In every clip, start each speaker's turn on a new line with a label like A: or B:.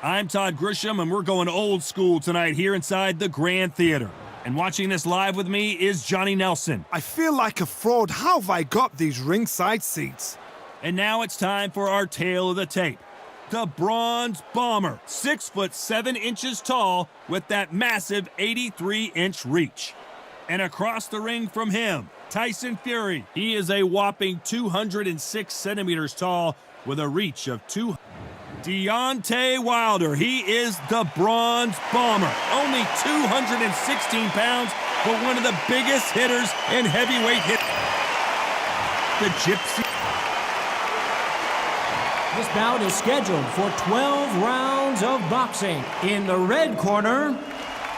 A: I'm Todd Grisham, and we're going old school tonight here inside the Grand Theater. And watching this live with me is Johnny Nelson.
B: I feel like a fraud. How have I got these ringside seats?
A: And now it's time for our tale of the tape. The Bronze Bomber, 6'7" tall with that massive 83-inch reach. And across the ring from him, Tyson Fury. He is a whopping 206 centimeters tall with a reach of 2. Deontay Wilder, he is the Bronze Bomber. Only 216 pounds, but one of the biggest hitters in heavyweight hit. The Gypsy.
C: This bout is scheduled for 12 rounds of boxing. In the red corner,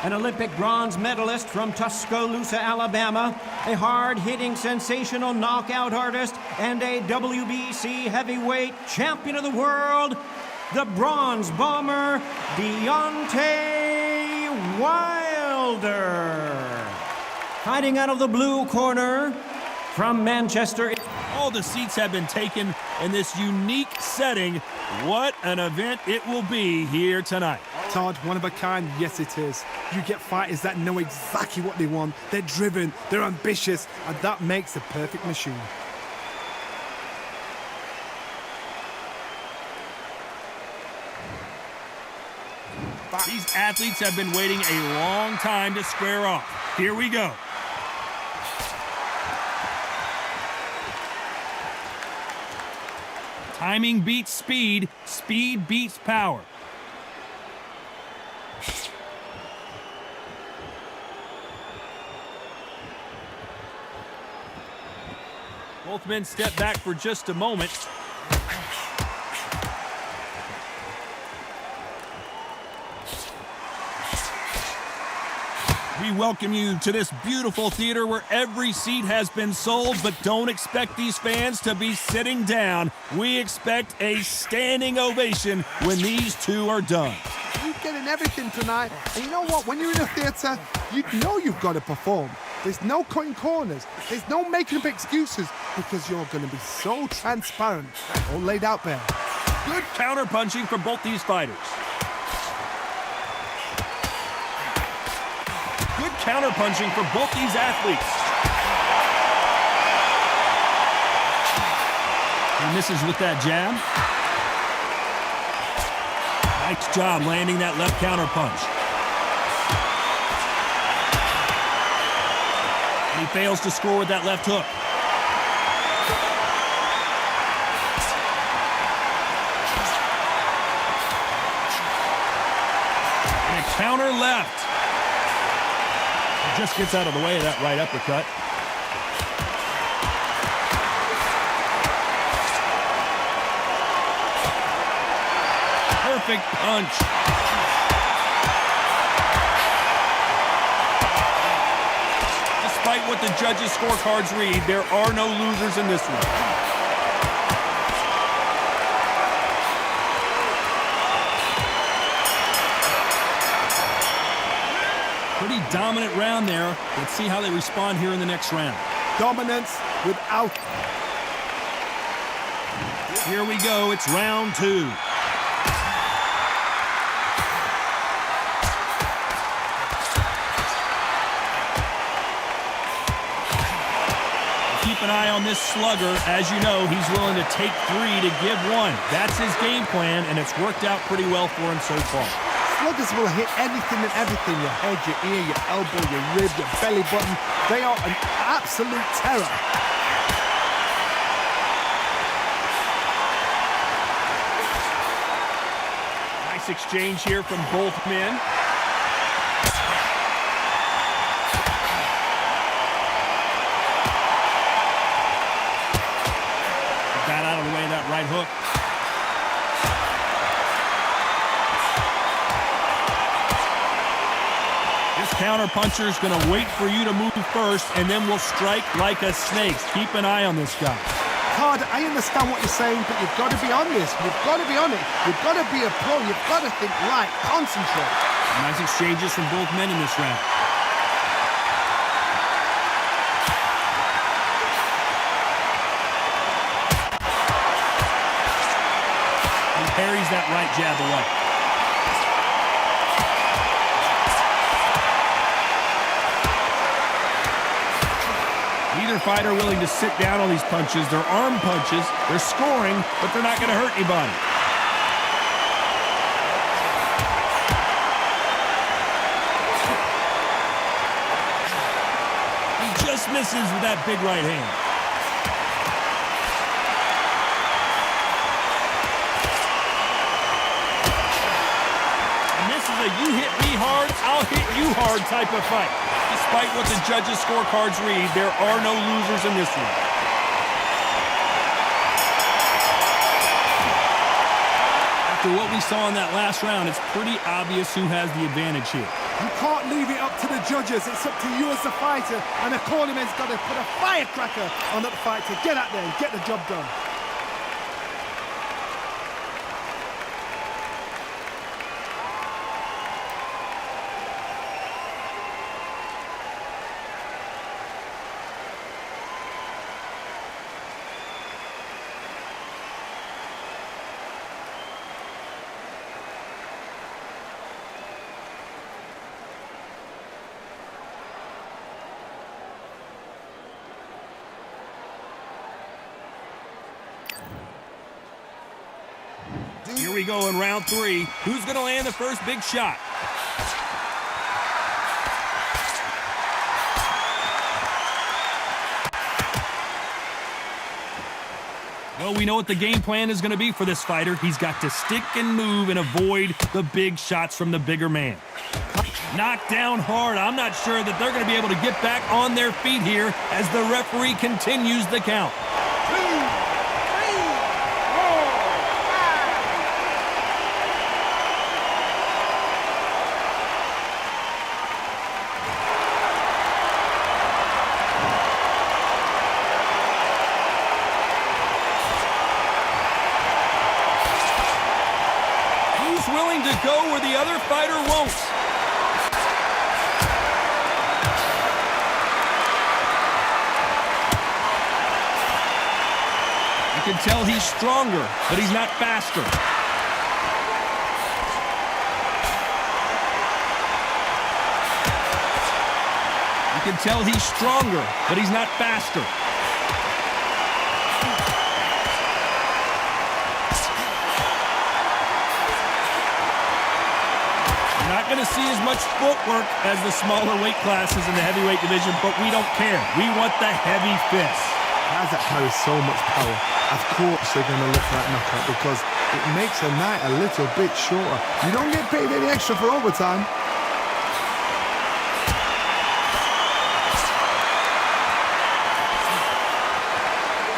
C: an Olympic bronze medalist from Tuscaloosa, Alabama, a hard-hitting, sensational knockout artist, and a WBC heavyweight champion of the world, the Bronze Bomber, Deontay Wilder. Fighting out of the blue corner, from Manchester.
A: All the seats have been taken in this unique setting. What an event it will be here tonight.
B: Todd, one of a kind, yes it is. You get fighters that know exactly what they want. They're driven, they're ambitious, and that makes a perfect machine.
A: These athletes have been waiting a long time to square off. Here we go. Timing beats speed, speed beats power. Both men step back for just a moment. We welcome you to this beautiful theater where every seat has been sold, but don't expect these fans to be sitting down. We expect a standing ovation when these two are done.
B: You're getting everything tonight, and you know what? When you're in a theater, you know you've got to perform. There's no cutting corners. There's no making up excuses, because you're going to be so transparent, all laid out there.
A: Good counter-punching from both these fighters. Good counter-punching for both these athletes. He misses with that jab. Nice job landing that left counter-punch. And he fails to score with that left hook. And a counter left. Just gets out of the way of that right uppercut. Perfect punch. Despite what the judges' scorecards read, there are no losers in this one. Pretty dominant round there. Let's see how they respond here in the next round.
B: Dominance without.
A: Here we go. It's round two. Keep an eye on this slugger. As you know, he's willing to take three to give one. That's his game plan, and it's worked out pretty well for him so far.
B: Sluggers will hit anything and everything. Your head, your ear, your elbow, your rib, your belly button. They are an absolute terror.
A: Nice exchange here from both men. Got out of the way of that right hook. Counter-puncher is going to wait for you to move first, and then will strike like a snake. Keep an eye on this guy.
B: Todd, I understand what you're saying, but you've got to be honest. You've got to be on it. You've got to be a pro. You've got to think right. Concentrate.
A: Nice exchanges from both men in this round. He parries that right jab away. Neither fighter willing to sit down on these punches. They're arm punches. They're scoring, but they're not going to hurt anybody. He just misses with that big right hand. You hit me hard, I'll hit you hard type of fight. Despite what the judges' scorecards read, there are no losers in this one. After what we saw in that last round, it's pretty obvious who has the advantage here.
B: You can't leave it up to the judges. It's up to you as the fighter, and the cornerman's got to put a firecracker on that fight to get out there and get the job done.
A: Here we go in round 3. Who's going to land the first big shot? Well, we know what the game plan is going to be for this fighter. He's got to stick and move and avoid the big shots from the bigger man. Knocked down hard. I'm not sure that they're going to be able to get back on their feet here as the referee continues the count. Willing to go where the other fighter won't. You can tell he's stronger, but he's not faster. You can tell he's stronger, but he's not faster. Not going to see as much footwork as the smaller weight classes in the heavyweight division, but we don't care. We want the heavy fist.
B: Guys that carry so much power, of course they're going to look for that knockout because it makes a night a little bit shorter. You don't get paid any extra for overtime.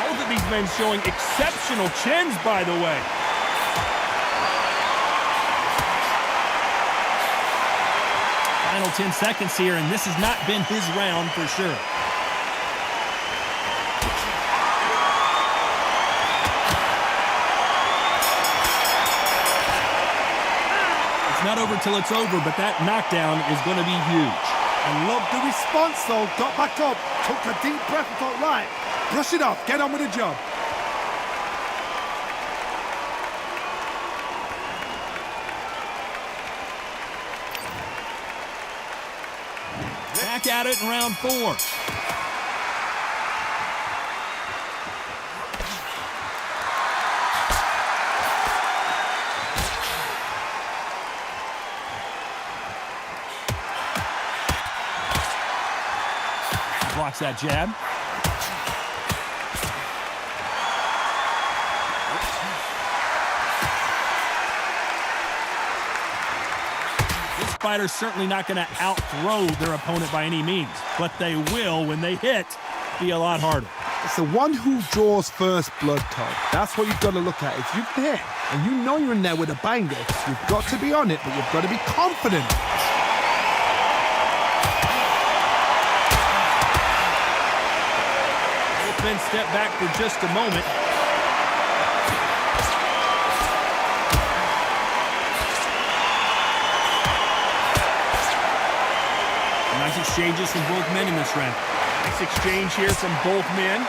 A: Both of these men showing exceptional chins, by the way. Final 10 seconds here, and this has not been his round for sure. It's not over till it's over, but that knockdown is going to be huge.
B: I love the response, though. Got back up, took a deep breath and thought, right, brush it off, get on with the job.
A: Back at it in round 4. Blocks that jab. Fighter's certainly not going to out-throw their opponent by any means, but they will, when they hit, be a lot harder.
B: It's the one who draws first blood, Todd. That's what you've got to look at. If you hit and you know you're in there with a banger, you've got to be on it, but you've got to be confident.
A: Both men step back for just a moment. Nice exchanges from both men in this round. Nice exchange here from both men.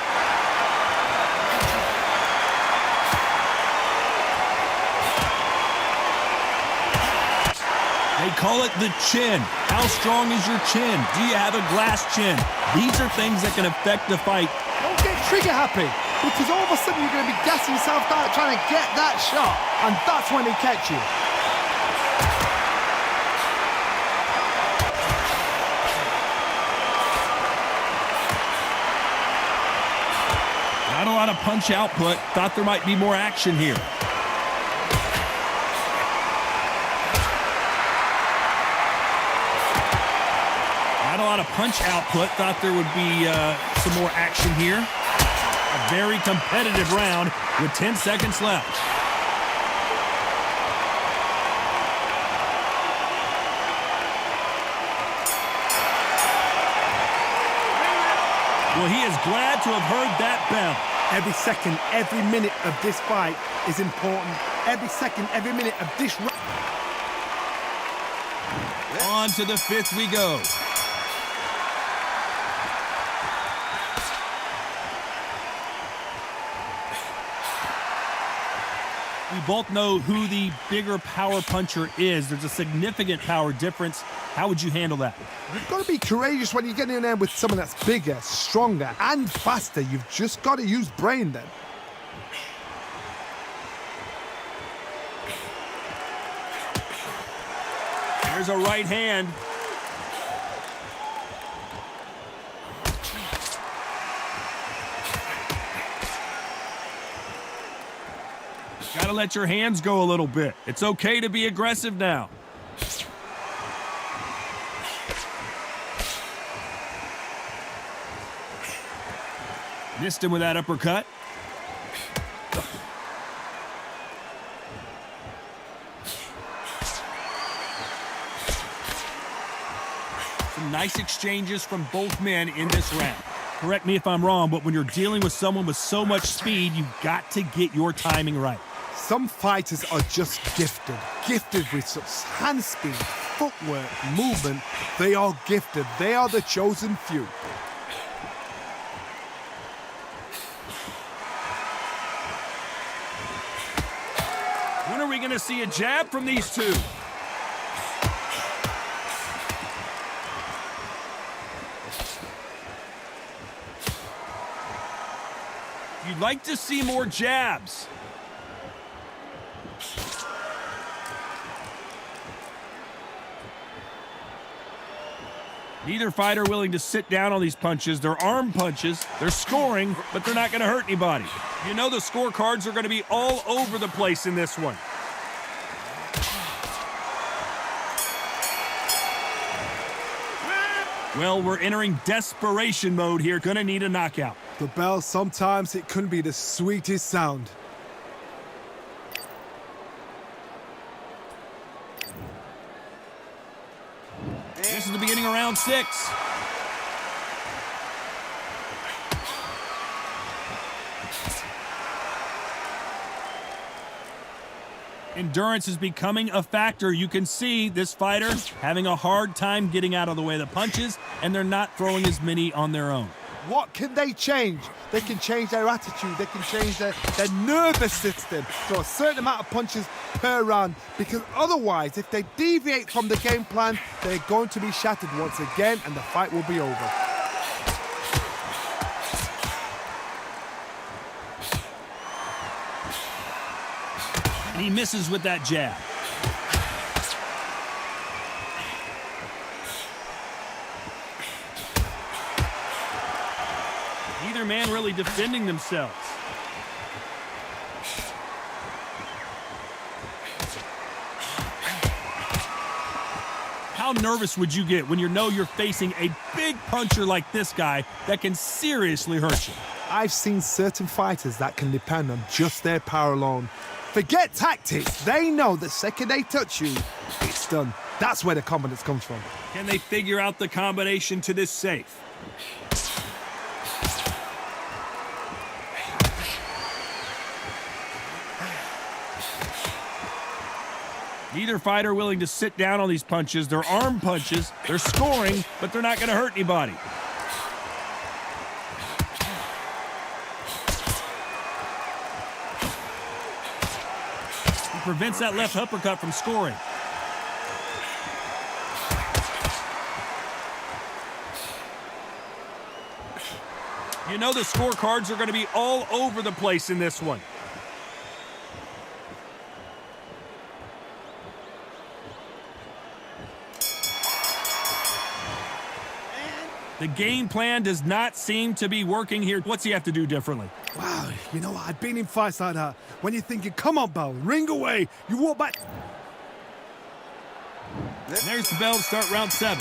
A: They call it the chin. How strong is your chin? Do you have a glass chin? These are things that can affect the fight.
B: Don't get trigger happy, because all of a sudden you're going to be gassing yourself out trying to get that shot, and that's when they catch you.
A: Not a lot of punch output. Thought there might be more action here. Not a lot of punch output. Thought there would be some more action here. A very competitive round with 10 seconds left. Well, he is glad to have heard that bell.
B: Every second, every minute of this fight is important. Every second, every minute of this round.
A: On to the fifth we go. We both know who the bigger power puncher is. There's a significant power difference. How would you handle that?
B: You've got to be courageous when you get in there with someone that's bigger, stronger, and faster. You've just got to use brain then.
A: There's a right hand. Got to let your hands go a little bit. It's okay to be aggressive now. Missed him with that uppercut. Some nice exchanges from both men in this round. Correct me if I'm wrong, but when you're dealing with someone with so much speed, you've got to get your timing right.
B: Some fighters are just gifted with such hand speed, footwork, movement. They are gifted. They are the chosen few.
A: When are we going to see a jab from these two? You'd like to see more jabs. Neither fighter willing to sit down on these punches. They're arm punches. They're scoring, but they're not going to hurt anybody. You know the scorecards are going to be all over the place in this one. Well, we're entering desperation mode here. Going to need a knockout.
B: The bell, sometimes it can be the sweetest sound.
A: This is the beginning of round 6. Endurance is becoming a factor. You can see this fighter having a hard time getting out of the way of the punches, and they're not throwing as many on their own.
B: What can they change? They can change their attitude. They can change their nervous system to a certain amount of punches per round, because otherwise, if they deviate from the game plan, they're going to be shattered once again, and the fight will be over.
A: And he misses with that jab. Neither man really defending themselves. How nervous would you get when you know you're facing a big puncher like this guy that can seriously hurt you?
B: I've seen certain fighters that can depend on just their power alone. Forget tactics. They know the second they touch you, it's done. That's where the confidence comes from.
A: Can they figure out the combination to this safe? Neither fighter willing to sit down on these punches. They're arm punches. They're scoring, but they're not going to hurt anybody. He prevents that left uppercut from scoring. You know the scorecards are going to be all over the place in this one. The game plan does not seem to be working here. What's he have to do differently?
B: Wow, you know what? I've been in fights like that. When you're thinking, come on, Bell, ring away. You walk back.
A: And there's the bell to start round 7.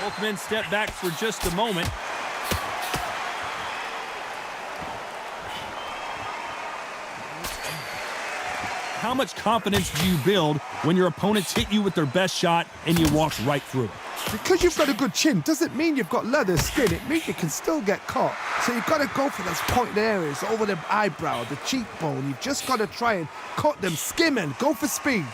A: Both men step back for just a moment. How much confidence do you build when your opponents hit you with their best shot and you walk right through it?
B: Because you've got a good chin doesn't mean you've got leather skin. It means you can still get caught. So you've got to go for those pointed areas, over the eyebrow, the cheekbone. You've just got to try and cut them, skimming, go for speed.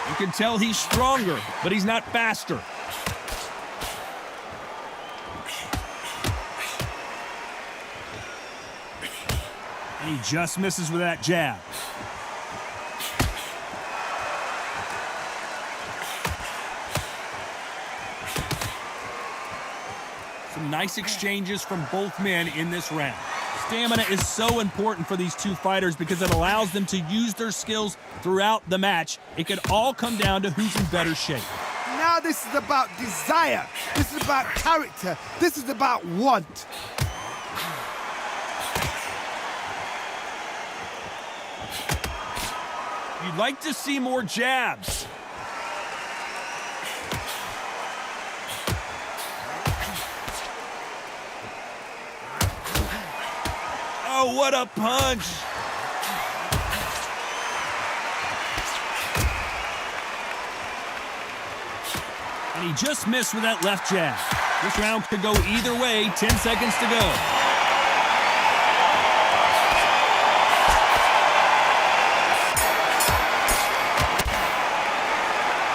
A: You can tell he's stronger, but he's not faster. And he just misses with that jab. Some nice exchanges from both men in this round. Stamina is so important for these two fighters because it allows them to use their skills throughout the match. It could all come down to who's in better shape.
B: Now this is about desire. This is about character. This is about want.
A: You'd like to see more jabs. Oh, what a punch! And he just missed with that left jab. This round could go either way. 10 seconds to go.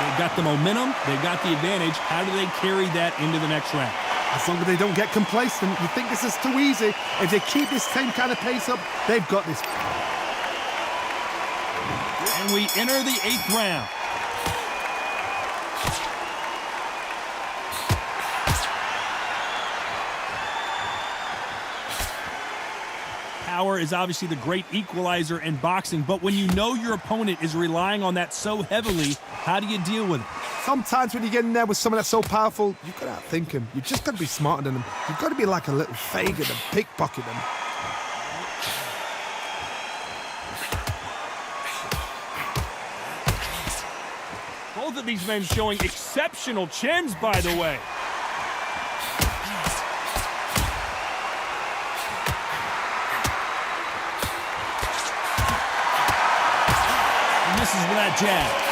A: They've got the momentum. They've got the advantage. How do they carry that into the next round?
B: As long as they don't get complacent, you think this is too easy. If they keep this same kind of pace up, they've got this.
A: And we enter the 8th round. Power is obviously the great equalizer in boxing, but when you know your opponent is relying on that so heavily, how do you deal with it?
B: Sometimes when you get in there with someone that's so powerful, you've got to outthink him. You've just got to be smarter than him. You've got to be like a little faggot and pickpocket him.
A: Both of these men showing exceptional chins, by the way. And misses with that jab.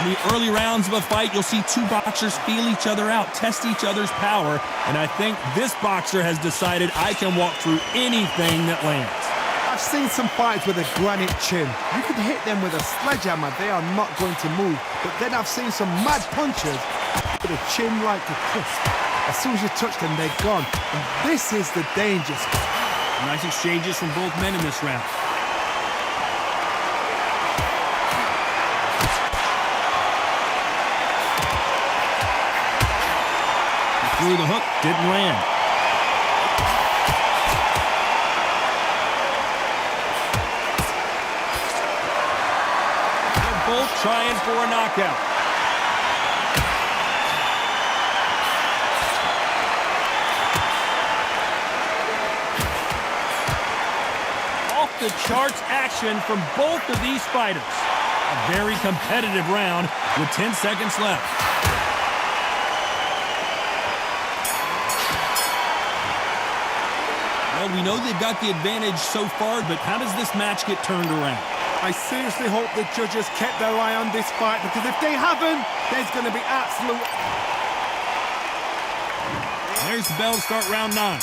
A: In the early rounds of a fight, you'll see two boxers feel each other out, test each other's power, and I think this boxer has decided I can walk through anything that lands.
B: I've seen some fights with a granite chin. You could hit them with a sledgehammer, they are not going to move. But then I've seen some mad punchers with a chin like a crisp. As soon as you touch them, they're gone. And this is the danger.
A: Nice exchanges from both men in this round. Through the hook, didn't land. They're both trying for a knockout. Off the charts action from both of these fighters. A very competitive round with 10 seconds left. We know they've got the advantage so far, but how does this match get turned around?
B: I seriously hope the judges kept their eye on this fight, because if they haven't, there's going to be absolute...
A: There's the bell to start round 9.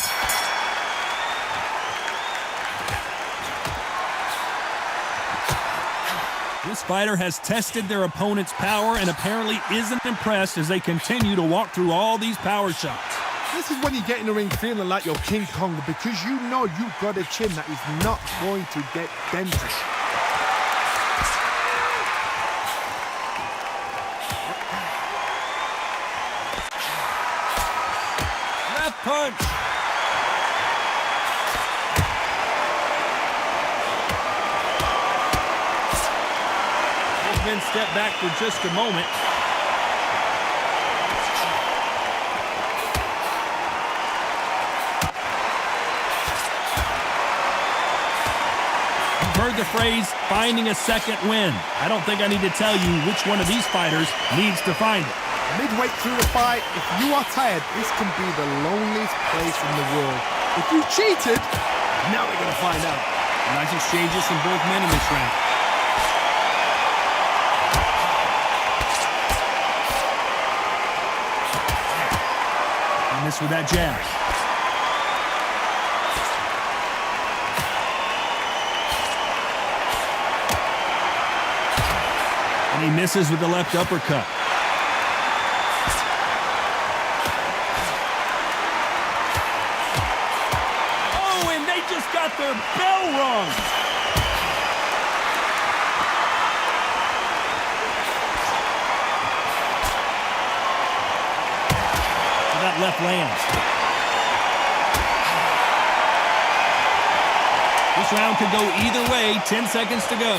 A: This fighter has tested their opponent's power and apparently isn't impressed as they continue to walk through all these power shots.
B: This is when you get in the ring feeling like you're King Kong because you know you've got a chin that is not going to get dented.
A: Left punch. Both men step back for just a moment. Heard the phrase, finding a second win. I don't think I need to tell you which one of these fighters needs to find it.
B: Midway through the fight, if you are tired, this can be the loneliest place in the world. If you cheated, now we're going to find out.
A: Nice exchanges from both men in this round. He missed with that jab. He misses with the left uppercut. Oh, and they just got their bell rung. That left lands. This round could go either way. 10 seconds to go.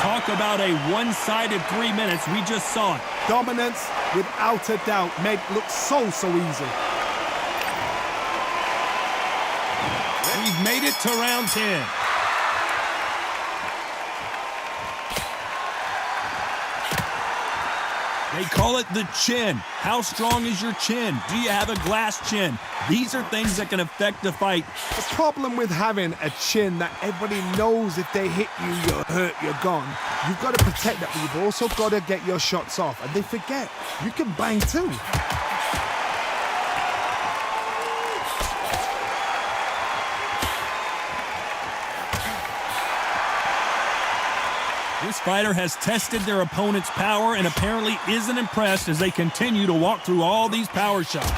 A: Talk about a one-sided 3 minutes. We just saw it.
B: Dominance, without a doubt, made it look so easy.
A: We've made it to round 10. They call it the chin. How strong is your chin? Do you have a glass chin? These are things that can affect the fight.
B: The problem with having a chin that everybody knows if they hit you, you're hurt, you're gone. You've got to protect that, but you've also got to get your shots off. And they forget, you can bang too.
A: This fighter has tested their opponent's power and apparently isn't impressed as they continue to walk through all these power shots.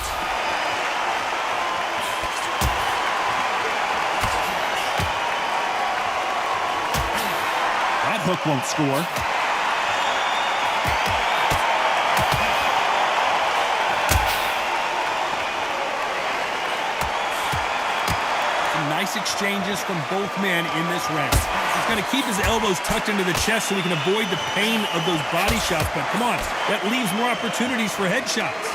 A: That hook won't score. Some nice exchanges from both men in this round. He's going to keep his elbows tucked into the chest so he can avoid the pain of those body shots. But come on, that leaves more opportunities for headshots.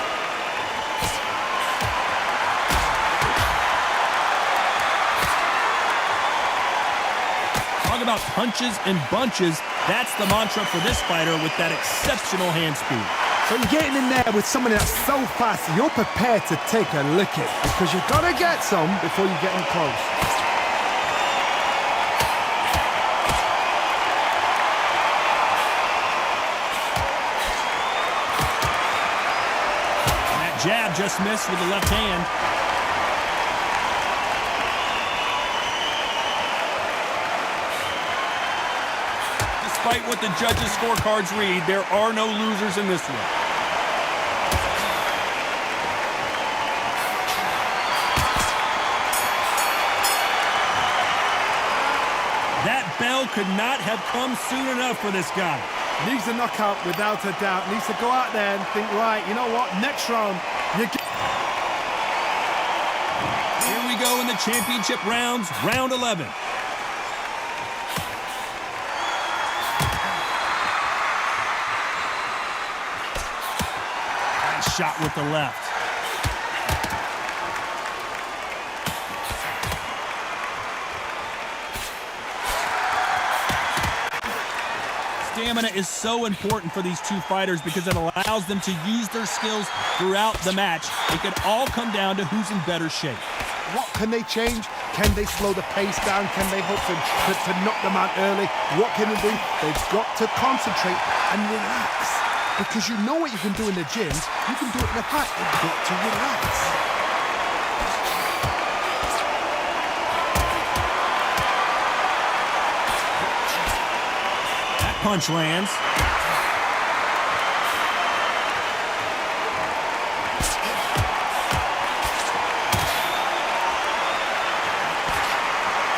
A: Talk about punches and bunches. That's the mantra for this fighter with that exceptional hand speed.
B: So you're getting in there with someone that's so fast, you're prepared to take a licking because you've got to get some before you get in close.
A: Jab just missed with the left hand. Despite what the judges' scorecards read, there are no losers in this one. That bell could not have come soon enough for this guy.
B: Needs a knockout without a doubt. Needs to go out there and think, right, you know what, next round, you get...
A: Here we go in the championship rounds, round 11. Nice shot with the left. Stamina is so important for these two fighters because it allows them to use their skills throughout the match. It could all come down to who's in better shape.
B: What can they change? Can they slow the pace down? Can they hope to knock them out early? What can they do? They've got to concentrate and relax. Because you know what you can do in the gym, you can do it in the fight. You've got to relax.
A: Punch lands.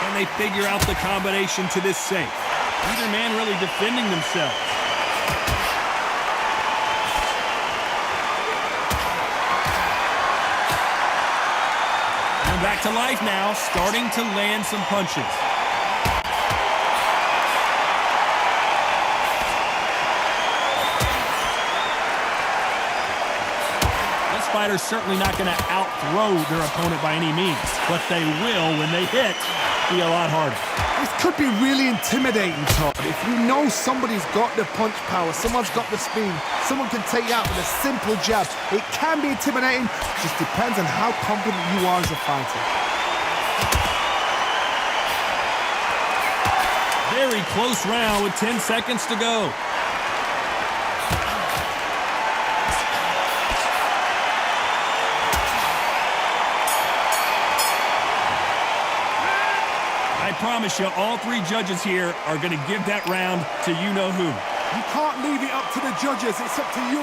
A: Can they figure out the combination to this safe? Neither man really defending themselves. And back to life now, starting to land some punches. Fighters certainly not going to outthrow their opponent by any means, but they will, when they hit, be a lot harder.
B: This could be really intimidating, Todd. If you know somebody's got the punch power, someone's got the speed, someone can take you out with a simple jab, it can be intimidating. It just depends on how confident you are as a fighter.
A: Very close round with 10 seconds to go. I promise you, all three judges here are going to give that round to you-know-who.
B: You can't leave it up to the judges. It's up to you.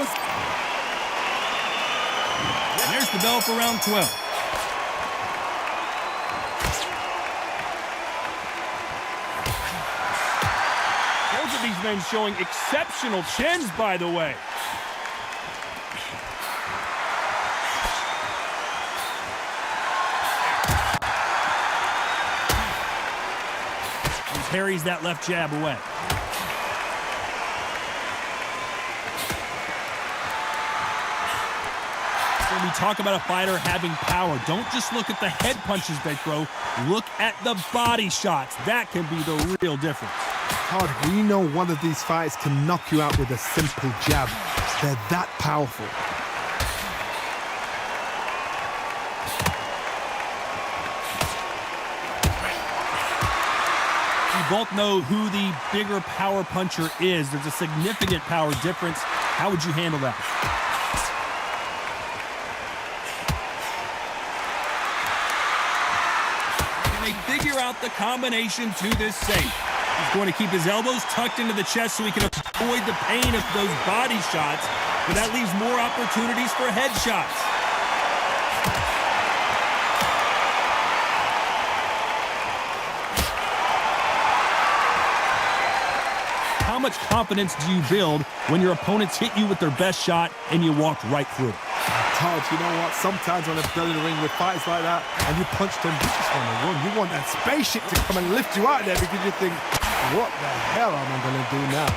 A: And there's the bell for round 12. Both of these men showing exceptional chins, by the way. Parries that left jab away. When we talk about a fighter having power, don't just look at the head punches they throw. Look at the body shots. That can be the real difference.
B: Todd, we know one of these fighters can knock you out with a simple jab. They're that powerful.
A: We both know who the bigger power puncher is. There's a significant power difference. How would you handle that? Can they figure out the combination to this safe? He's going to keep his elbows tucked into the chest so he can avoid the pain of those body shots, but that leaves more opportunities for headshots. How much confidence do you build when your opponents hit you with their best shot and you walk right through it?
B: Todd, you know what? Sometimes when I've done in the ring with fighters like that and you punch them, you just want to run. You want that spaceship to come and lift you out there because you think, what the hell am I going to do now?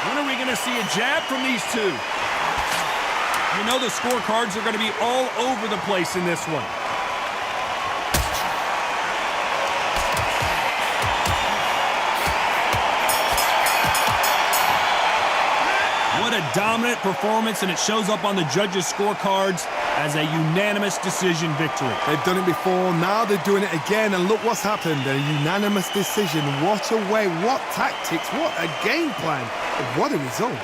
A: When are we going to see a jab from these two? You know the scorecards are going to be all over the place in this one. What a dominant performance, and it shows up on the judges' scorecards as a unanimous decision victory.
B: They've done it before, now they're doing it again, and look what's happened. A unanimous decision. What a way, what tactics, what a game plan. What a result.